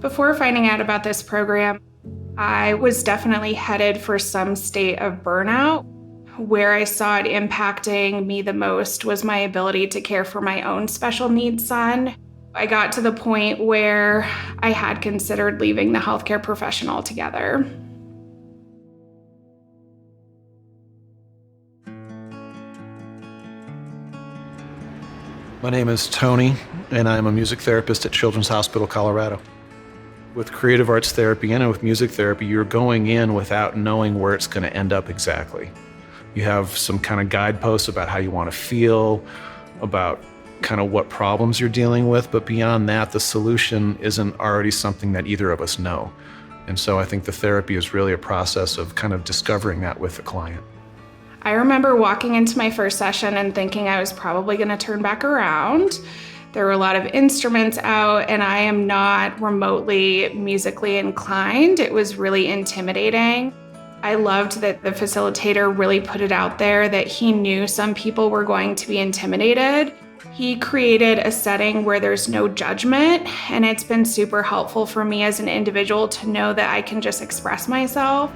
Before finding out about this program, I was definitely headed for some state of burnout. Where I saw it impacting me the most was my ability to care for my own special needs son. I got to the point where I had considered leaving the healthcare profession altogether. My name is Tony, and I'm a music therapist at Children's Hospital, Colorado. With creative arts therapy and with music therapy, you're going in without knowing where it's going to end up exactly. You have some kind of guideposts about how you want to feel, about kind of what problems you're dealing with, but beyond that, the solution isn't already something that either of us know. And so I think the therapy is really a process of kind of discovering that with the client. I remember walking into my first session and thinking I was probably going to turn back around. There were a lot of instruments out, and I am not remotely musically inclined. It was really intimidating. I loved that the facilitator really put it out there that he knew some people were going to be intimidated. He created a setting where there's no judgment, and it's been super helpful for me as an individual to know that I can just express myself.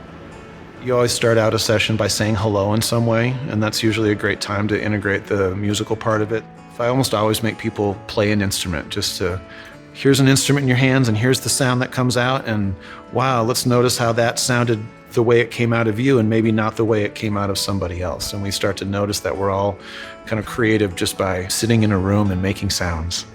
You always start out a session by saying hello in some way, and that's usually a great time to integrate the musical part of it. I almost always make people play an instrument, here's an instrument in your hands and here's the sound that comes out, and wow, let's notice how that sounded the way it came out of you and maybe not the way it came out of somebody else. And we start to notice that we're all kind of creative just by sitting in a room and making sounds.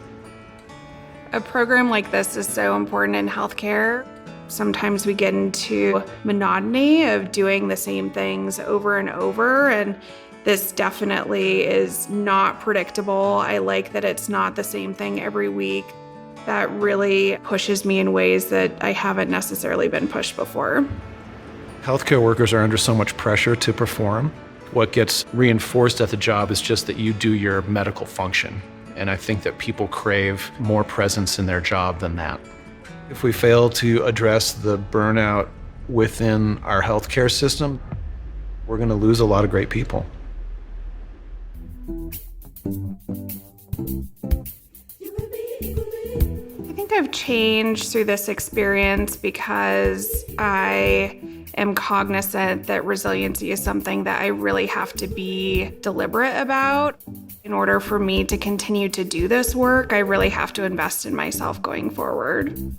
A program like this is so important in healthcare. Sometimes we get into monotony of doing the same things over and over, and this definitely is not predictable. I like that it's not the same thing every week. That really pushes me in ways that I haven't necessarily been pushed before. Healthcare workers are under so much pressure to perform. What gets reinforced at the job is just that you do your medical function. And I think that people crave more presence in their job than that. If we fail to address the burnout within our healthcare system, we're going to lose a lot of great people. I think I've changed through this experience because I am cognizant that resiliency is something that I really have to be deliberate about. In order for me to continue to do this work, I really have to invest in myself going forward.